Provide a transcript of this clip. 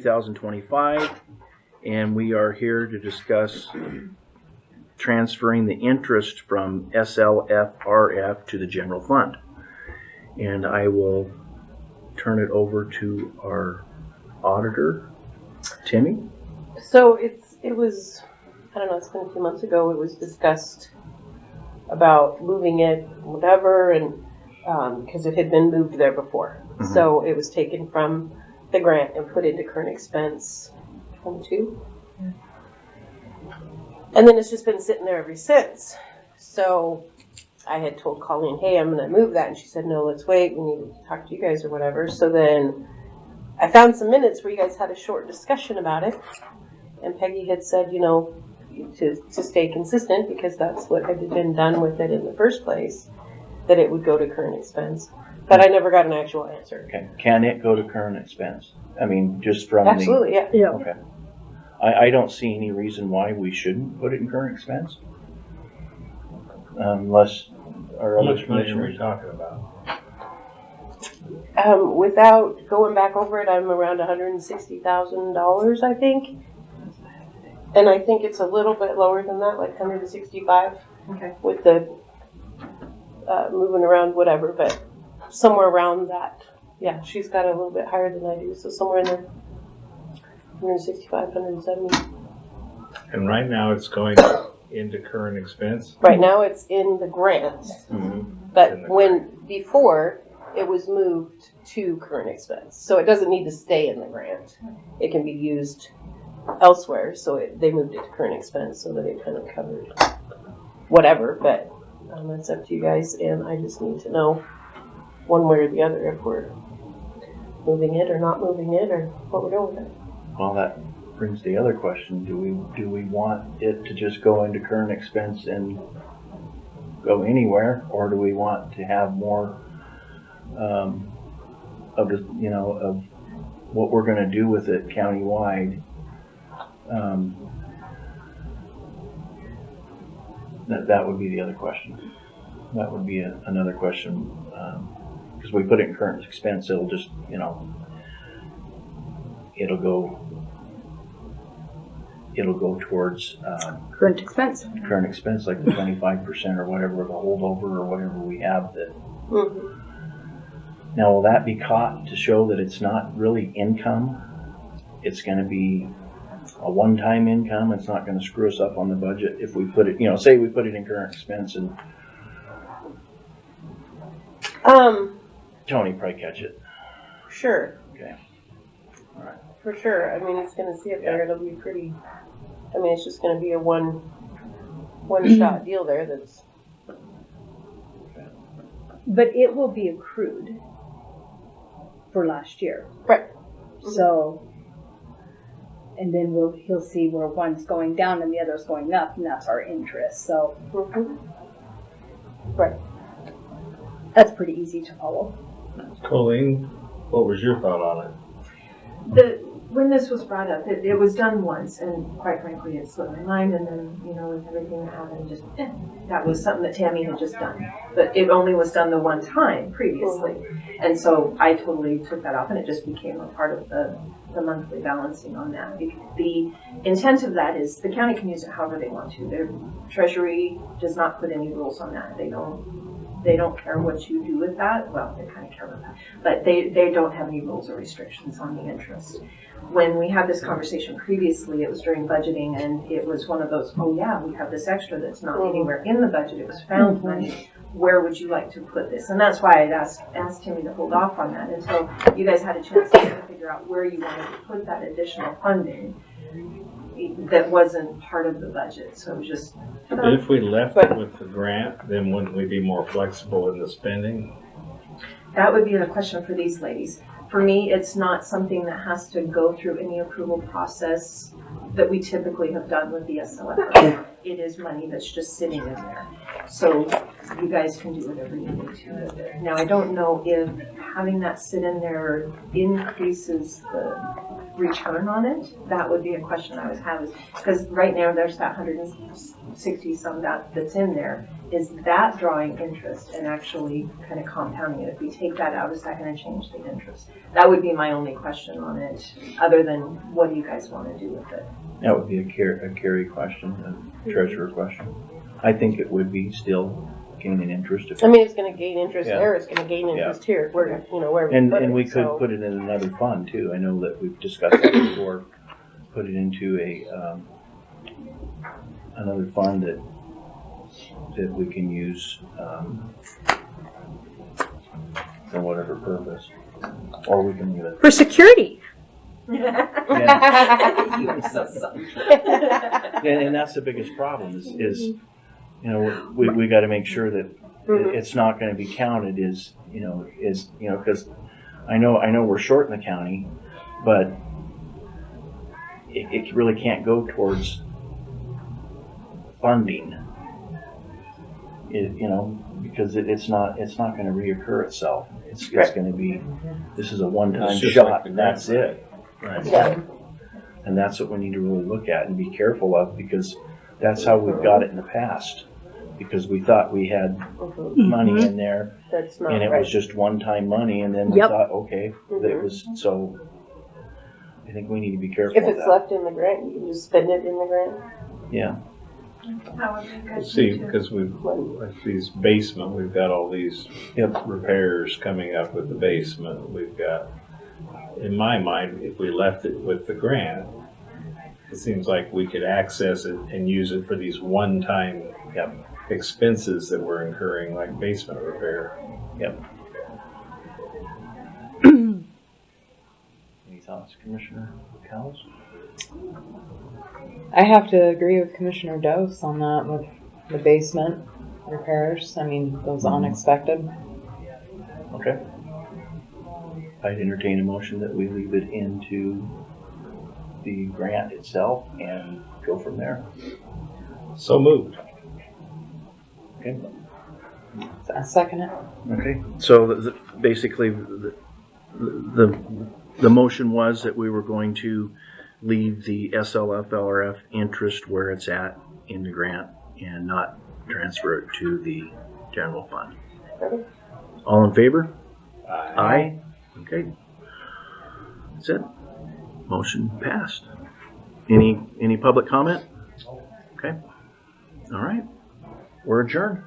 2025, and we are here to discuss transferring the interest from SLFRF to the general fund. And I will turn it over to our auditor, Timmy. So it was, I don't know, it's been a few months ago, it was discussed about moving it, whatever, and because it had been moved there before. Mm-hmm. So it was taken from the grant and put into current expense 22. And then it's just been sitting there ever since. So I had told Colleen, hey, I'm going to move that. And she said, no, let's wait. We need to talk to you guys or whatever. So then I found some minutes where you guys had a short discussion about it. And Peggy had said, you know, to stay consistent, because that's what had been done with it in the first place, that it would go to current expense. But I never got an actual answer. Okay. Can it go to current expense? I mean, just from Absolutely, yeah. Okay. I don't see any reason why we shouldn't put it in current expense. Unless our other commissioners. What are we talking about? Without going back over it, I'm around $160,000, I think. And I think it's a little bit lower than that, like 165. Okay. With the moving around, whatever, but somewhere around that. Yeah, she's got a little bit higher than I do, so somewhere in there. 165, 170. And right now it's going into current expense? Right now it's in the grant. Mm-hmm. But before it was moved to current expense. So it doesn't need to stay in the grant. It can be used elsewhere. So they moved it to current expense so that it kind of covered whatever. But that's up to you guys. And I just need to know one way or the other if we're moving it or not moving it or what we're doing with it. Well, that brings the other question. Do we want it to just go into current expense and go anywhere, or do we want to have more of the, of what we're going to do with it countywide? That would be the other question. That would be another question, because we put it in current expense, it'll just, it'll go towards current expense. Current expense, like the 25% or whatever, the holdover or whatever we have. That. Mm-hmm. Now, will that be caught to show that it's not really income? It's going to be a one-time income. It's not going to screw us up on the budget if we put it, say we put it in current expense and Tony probably catch it. Sure. Okay. All right. For sure. I mean, it's going to sit there. It'll be pretty. I mean, it's just going to be a one-shot deal there. That's. But it will be accrued for last year. Right. So, and then he'll see where one's going down and the other's going up, and that's our interest. So, right. That's pretty easy to follow. Colleen, what was your thought on it? When this was brought up, it was done once, and quite frankly, it slipped my mind. And then, with everything that happened, that was something that Tammy had just done. But it only was done the one time previously, and so I totally took that off, and it just became a part of the monthly balancing on that. The intent of that is the county can use it however they want to. Their treasury does not put any rules on that. They don't care what you do with that. Well, they kind of care about that, but they don't have any rules or restrictions on the interest. When we had this conversation previously, it was during budgeting, and it was one of those, oh yeah, we have this extra that's not anywhere in the budget. It was found money. Where would you like to put this? And that's why I'd asked Timmy to hold off on that until you guys had a chance to figure out where you wanted to put that additional funding that wasn't part of the budget. So it was just. But if we left it with the grant, then wouldn't we be more flexible in the spending? That would be a question for these ladies. For me, it's not something that has to go through any approval process that we typically have done with the SLFRF. It is money that's just sitting in there. So you guys can do whatever you need to with it. Now, I don't know if having that sit in there increases the return on it. That would be a question I was having. Because right now there's that 60 some that's in there, is that drawing interest and actually kind of compounding it? If we take that out, is that going to change the interest? That would be my only question on it, other than what do you guys want to do with it? That would be a Carrie question, a treasurer question. I think it would be still gaining interest. I mean, it's gonna gain interest Yeah. there, it's gonna gain interest here, where, you know, where we put it. And we could so. put it in another fund too. I know that we've discussed that before. Put it into another fund that we can use for whatever purpose, or we can leave it. For security. Yeah. You are so sorry. And that's the biggest problem is you know, we got to make sure that it's not going to be counted as, you know, because I know we're short in the county, but it really can't go towards funding. You know, because it's not going to reoccur itself. It's going to be, this is a one-time It's just shot, like the and that's grant. it. Right. Yeah. And that's what we need to really look at and be careful of, because that's how we've got it in the past. Because we thought we had money in there, That's not and it right. was just one-time money, and then we Yep. thought, okay, that was, so I think we need to be careful If of it's that. left in the grant, you can just spend it in the grant. Yeah, However you guys See, need to. because like these basement, we've got all these Yep. repairs coming up with the basement. We've got, in my mind, if we left it with the grant, it seems like we could access it and use it for these one-time expenses that we're incurring, like basement repair. yep. Any thoughts, Commissioner Cowles? I have to agree with Commissioner Dose on that with the basement repairs. I mean, those unexpected. Okay. I'd entertain a motion that we leave it into the grant itself and go from there. So moved. Okay. I second it. Okay. So basically, the motion was that we were going to leave the SLFRF interest where it's at in the grant and not transfer it to the general fund. Okay. All in favor? Aye. Okay. That's it. Motion passed. Any public comment? Okay. All right. We're adjourned.